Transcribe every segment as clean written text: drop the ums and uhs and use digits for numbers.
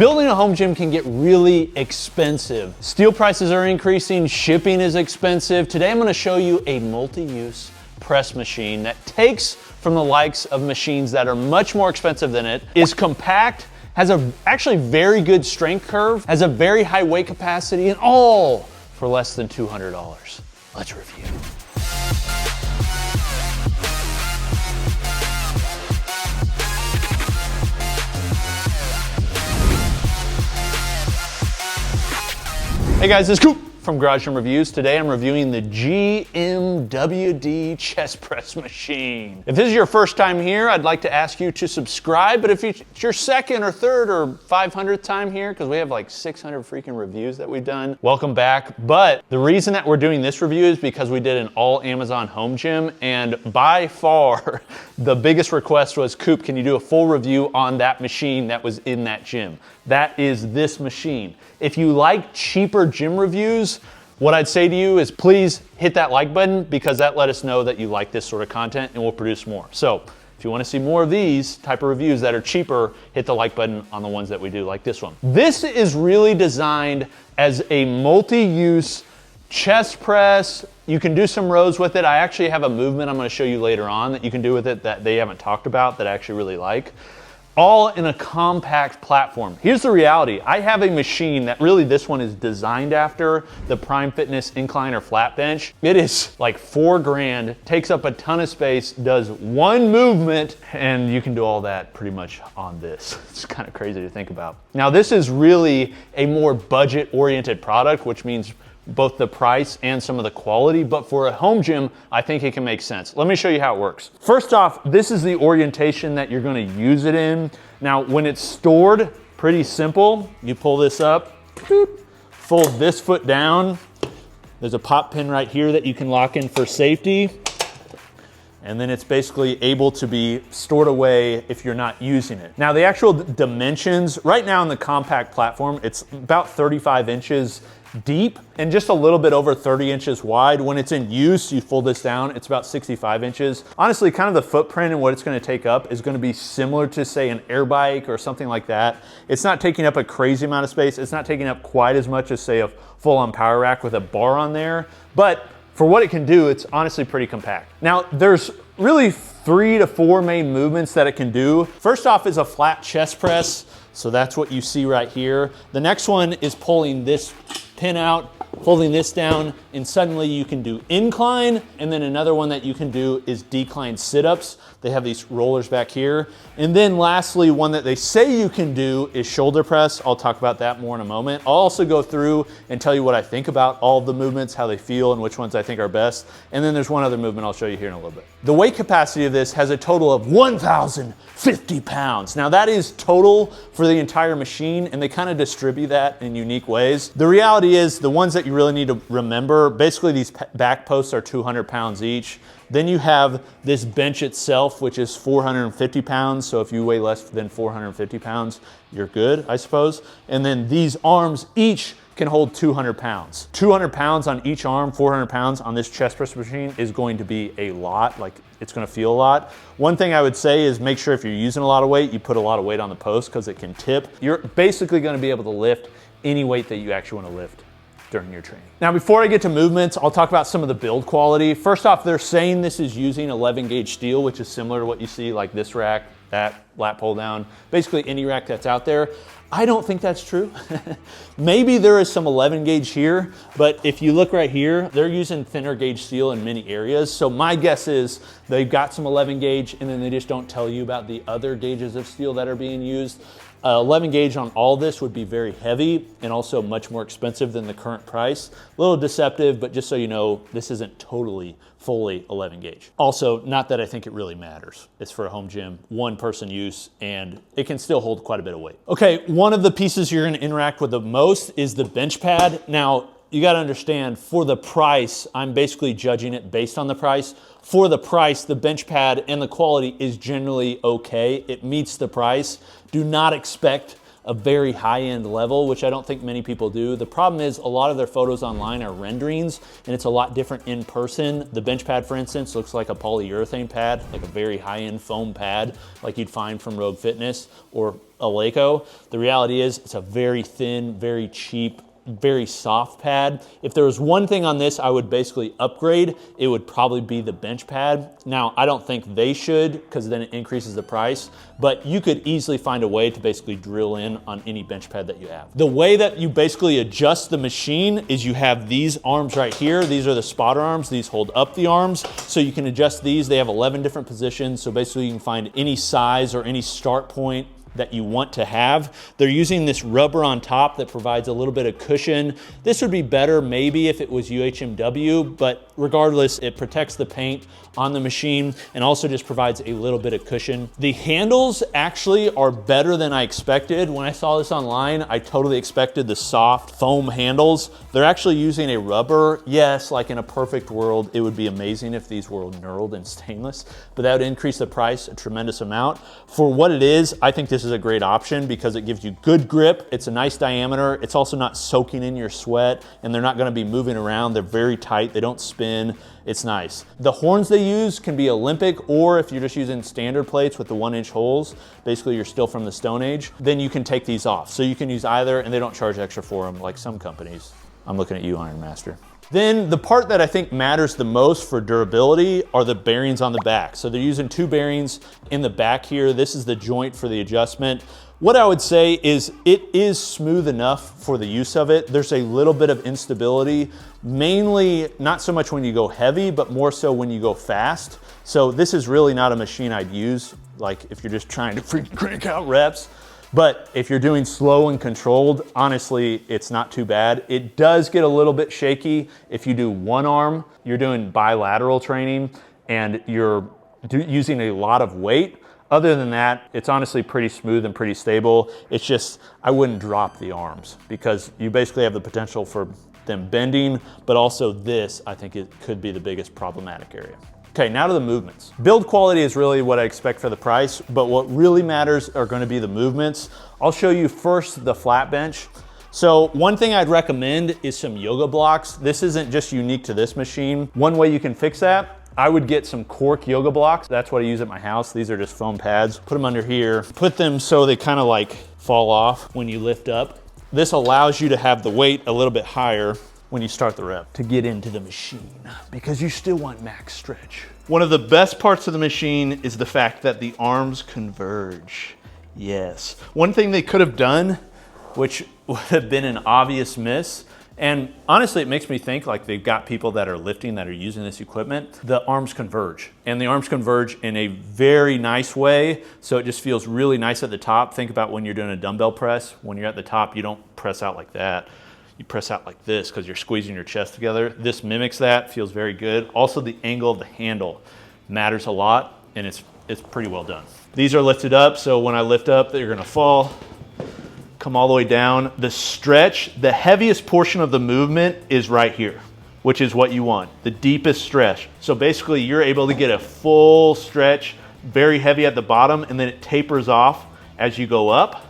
Building a home gym can get really expensive. Steel prices are increasing, shipping is expensive. Today I'm gonna show you a multi-use press machine that takes from the likes of machines that are much more expensive than it, is compact, has a actually very good strength curve, has a very high weight capacity, and all for less than $200. Let's review. Hey guys, this is Coop from Garage Gym Reviews. Today I'm reviewing the GMWD chest press machine. If this is your first time here, I'd like to ask you to subscribe, but if it's your second or third or 500th time here, because we have like 600 freaking reviews that we've done, welcome back. But the reason that we're doing this review is because we did an all Amazon home gym, and by far the biggest request was, Coop, can you do a full review on that machine that was in that gym? That is this machine. If you like cheaper gym reviews, what I'd say to you is please hit that like button, because that let us know that you like this sort of content and we'll produce more. So if you want to see more of these type of reviews that are cheaper, hit the like button on the ones that we do, like this one. This is really designed as a multi-use chest press. You can do some rows with it. I actually have a movement I'm going to show you later on that you can do with it that they haven't talked about that I actually really like. All in a compact platform. Here's the reality. I have a machine that really this one is designed after the Prime Fitness incline or flat bench. It is like $4 grand, takes up a ton of space, does one movement, and you can do all that pretty much on this. It's kind of crazy to think about. Now this is really a more budget-oriented product, which means both the price and some of the quality, but for a home gym, I think it can make sense. Let me show you how it works. First off, this is the orientation that you're gonna use it in. Now, when it's stored, pretty simple. You pull this up, boop, fold this foot down. There's a pop pin right here that you can lock in for safety. And then it's basically able to be stored away if you're not using it. Now the actual dimensions, right now in the compact platform, it's about 35 inches deep and just a little bit over 30 inches wide. When it's in use, you fold this down, it's about 65 inches. Honestly, kind of the footprint and what it's gonna take up is gonna be similar to, say, an air bike or something like that. It's not taking up a crazy amount of space. It's not taking up quite as much as, say, a full-on power rack with a bar on there, but for what it can do, it's honestly pretty compact. Now, there's really 3 to 4 main movements that it can do. First off is a flat chest press. So that's what you see right here. The next one is pulling this pin out, folding this down, and suddenly you can do incline. And then another one that you can do is decline sit-ups. They have these rollers back here. And then lastly, one that they say you can do is shoulder press. I'll talk about that more in a moment. I'll also go through and tell you what I think about all of the movements, how they feel, and which ones I think are best. And then there's one other movement I'll show you here in a little bit. The weight capacity of this has a total of 1,050 pounds. Now that is total for the entire machine, and they kind of distribute that in unique ways. The reality is the ones that you really need to remember, basically these back posts are 200 pounds each. Then you have this bench itself, which is 450 pounds. So if you weigh less than 450 pounds, you're good, I suppose. And then these arms each can hold 200 pounds. 200 pounds on each arm, 400 pounds on this chest press machine is going to be a lot. Like, it's gonna feel a lot. One thing I would say is make sure if you're using a lot of weight, you put a lot of weight on the post because it can tip. You're basically gonna be able to lift any weight that you actually wanna lift during your training. Now, before I get to movements, I'll talk about some of the build quality. First off, they're saying this is using 11 gauge steel, which is similar to what you see like this rack, that lat pull down, basically any rack that's out there. I don't think that's true. Maybe there is some 11 gauge here, but if you look right here, they're using thinner gauge steel in many areas. So my guess is they've got some 11 gauge and then they just don't tell you about the other gauges of steel that are being used. 11 gauge on all this would be very heavy and also much more expensive than the current price. A little deceptive, but just so you know, this isn't totally fully 11 gauge. Also, not that I think it really matters. It's for a home gym, one person use, and it can still hold quite a bit of weight. Okay, one of the pieces you're gonna interact with the most is the bench pad. Now, you gotta understand, for the price, I'm basically judging it based on the price. For the price, the bench pad and the quality is generally okay. It meets the price. Do not expect a very high-end level, which I don't think many people do. The problem is a lot of their photos online are renderings, and it's a lot different in person. The bench pad, for instance, looks like a polyurethane pad, like a very high-end foam pad, like you'd find from Rogue Fitness or Eleiko. The reality is it's a very thin, very cheap, very soft pad. If there was one thing on this I would basically upgrade, it would probably be the bench pad. Now, I don't think they should, because then it increases the price, but you could easily find a way to basically drill in on any bench pad that you have. The way that you basically adjust the machine is you have these arms right here. These are the spotter arms. These hold up the arms. So you can adjust these. They have 11 different positions. So basically you can find any size or any start point that you want to have. They're using this rubber on top that provides a little bit of cushion. This would be better maybe if it was UHMW, but regardless, it protects the paint on the machine and also just provides a little bit of cushion. The handles actually are better than I expected. When I saw this online, I totally expected the soft foam handles. They're actually using a rubber. Yes, like in a perfect world, it would be amazing if these were knurled and stainless, but that would increase the price a tremendous amount. For what it is, I think this is a great option because it gives you good grip. It's a nice diameter. It's also not soaking in your sweat, and they're not gonna be moving around. They're very tight. They don't spin. It's nice. The horns they use can be Olympic, or if you're just using standard plates with the 1-inch holes, basically you're still from the Stone Age, then you can take these off. So you can use either, and they don't charge extra for them like some companies. I'm looking at you, Iron Master. Then the part that I think matters the most for durability are the bearings on the back. So they're using 2 bearings in the back here. This is the joint for the adjustment. What I would say is it is smooth enough for the use of it. There's a little bit of instability, mainly not so much when you go heavy, but more so when you go fast. So this is really not a machine I'd use, like if you're just trying to freaking crank out reps. But if you're doing slow and controlled, honestly, it's not too bad. It does get a little bit shaky if you do one arm, you're doing bilateral training, and you're using a lot of weight. Other than that, it's honestly pretty smooth and pretty stable. It's just, I wouldn't drop the arms because you basically have the potential for them bending, but also this, I think it could be the biggest problematic area. Okay, now to the movements. Build quality is really what I expect for the price, but what really matters are gonna be the movements. I'll show you first the flat bench. So one thing I'd recommend is some yoga blocks. This isn't just unique to this machine. One way you can fix that, I would get some cork yoga blocks. That's what I use at my house. These are just foam pads. Put them under here. Put them so they kind of like fall off when you lift up. This allows you to have the weight a little bit higher when you start the rep to get into the machine because you still want max stretch. One of the best parts of the machine is the fact that the arms converge. Yes. One thing they could have done, which would have been an obvious miss, and honestly, it makes me think like they've got people that are lifting that are using this equipment, the arms converge. And the arms converge in a very nice way, so it just feels really nice at the top. Think about when you're doing a dumbbell press. When you're at the top, you don't press out like that. You press out like this because you're squeezing your chest together. This mimics that, feels very good. Also, the angle of the handle matters a lot, and it's pretty well done. These are lifted up, so when I lift up, they're gonna fall, come all the way down. The stretch, the heaviest portion of the movement is right here, which is what you want, the deepest stretch. So basically, you're able to get a full stretch, very heavy at the bottom, and then it tapers off as you go up.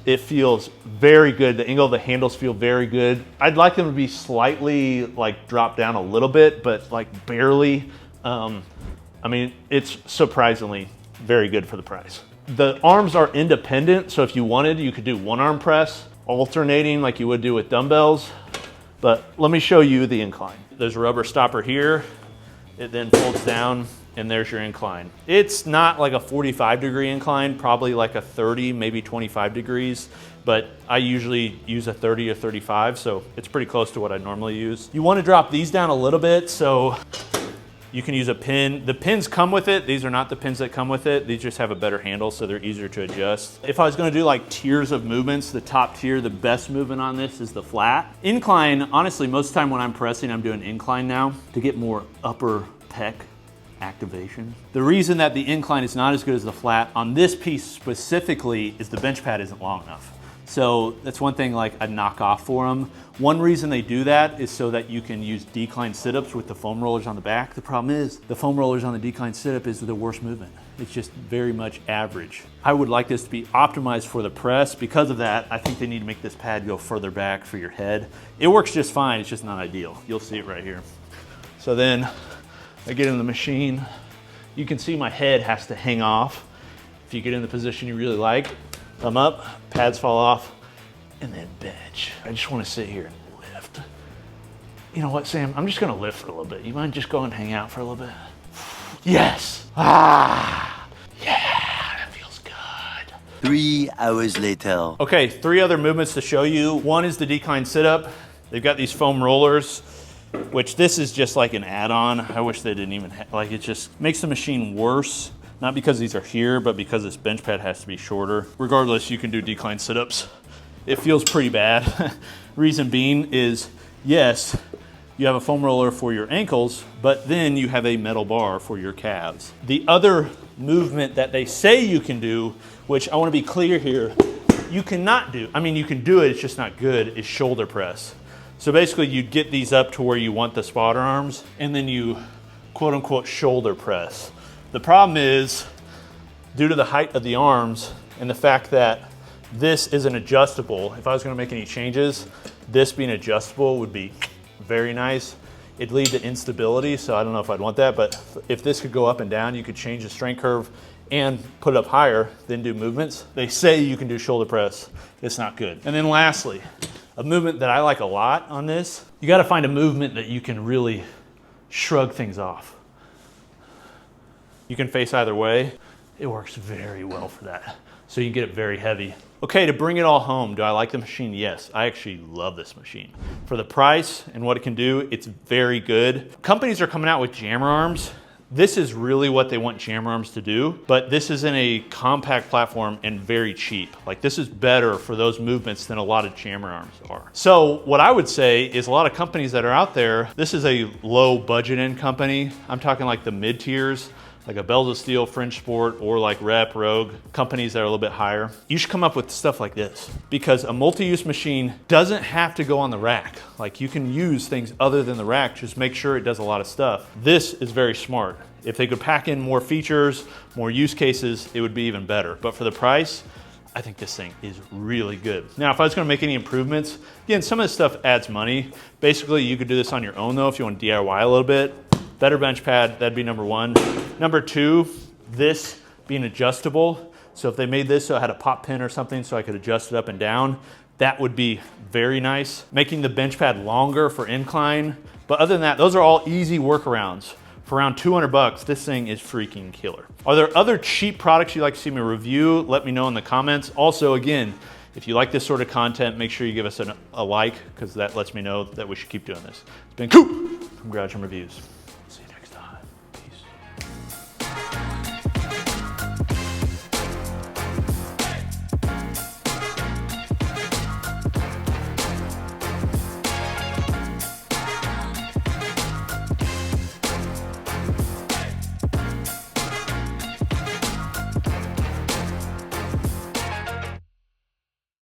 It feels very good. The angle of the handles feel very good. I'd like them to be slightly like drop down a little bit, but like barely. I mean, it's surprisingly very good for the price. The arms are independent, so if you wanted, you could do one arm press, alternating like you would do with dumbbells. But let me show you the incline. There's a rubber stopper here. It then folds down, and there's your incline. It's not like a 45-degree incline, probably like a 30, maybe 25 degrees, but I usually use a 30 or 35, so it's pretty close to what I normally use. You wanna drop these down a little bit, so you can use a pin. The pins come with it. These are not the pins that come with it. These just have a better handle, so they're easier to adjust. If I was gonna do like tiers of movements, the top tier, the best movement on this is the flat. Incline, honestly, most of the time when I'm pressing, I'm doing incline now to get more upper pec activation. The reason that the incline is not as good as the flat on this piece specifically is the bench pad isn't long enough. So that's one thing like I'd knock off for them. One reason they do that is so that you can use decline sit-ups with the foam rollers on the back. The problem is the foam rollers on the decline sit-up is the worst movement. It's just very much average. I would like this to be optimized for the press. Because of that, I think they need to make this pad go further back for your head. It works just fine, it's just not ideal. You'll see it right here. So then I get in the machine. You can see my head has to hang off. If you get in the position you really like, thumb up, pads fall off, and then bench. I just want to sit here and lift. You know what, Sam? I'm just going to lift for a little bit. You mind just going and hang out for a little bit? Yes. Ah, yeah, that feels good. 3 hours later. Okay, 3 other movements to show you. One is the decline sit-up. They've got these foam rollers, which this is just like an add-on. I wish they didn't even like it just makes the machine worse. Not because these are here, but because this bench pad has to be shorter. Regardless, you can do decline sit-ups. It feels pretty bad. Reason being is, yes, you have a foam roller for your ankles, but then you have a metal bar for your calves. The other movement that they say you can do, which I want to be clear here, you cannot do, I mean, you can do it, it's just not good, is shoulder press. So basically you get these up to where you want the spotter arms, and then you quote unquote shoulder press. The problem is, due to the height of the arms and the fact that this isn't adjustable, if I was gonna make any changes, this being adjustable would be very nice. It'd lead to instability, so I don't know if I'd want that, but if this could go up and down, you could change the strength curve and put it up higher, then do movements. They say you can do shoulder press, it's not good. And then lastly, a movement that I like a lot on this, you gotta find a movement that you can really shrug things off. You can face either way. It works very well for that. So you can get it very heavy. Okay, to bring it all home, do I like the machine? Yes, I actually love this machine. For the price and what it can do, it's very good. Companies are coming out with jammer arms. This is really what they want jammer arms to do, but this is in a compact platform and very cheap. Like this is better for those movements than a lot of jammer arms are. So what I would say is a lot of companies that are out there, this is a low budget end company. I'm talking like the mid tiers, like a Bells of Steel, French Sport, or like Rep, Rogue, companies that are a little bit higher. You should come up with stuff like this because a multi-use machine doesn't have to go on the rack. Like you can use things other than the rack, just make sure it does a lot of stuff. This is very smart. If they could pack in more features, more use cases, it would be even better. But for the price, I think this thing is really good. Now, if I was gonna make any improvements, again, some of this stuff adds money. Basically, you could do this on your own though, if you want to DIY a little bit. Better bench pad, that'd be number one. Number two, this being adjustable. So if they made this so it had a pop pin or something so I could adjust it up and down, that would be very nice. Making the bench pad longer for incline. But other than that, those are all easy workarounds. For around 200 bucks, this thing is freaking killer. Are there other cheap products you'd like to see me review? Let me know in the comments. Also, again, if you like this sort of content, make sure you give us a like, because that lets me know that we should keep doing this. It's been Coop from Garage Gym Reviews.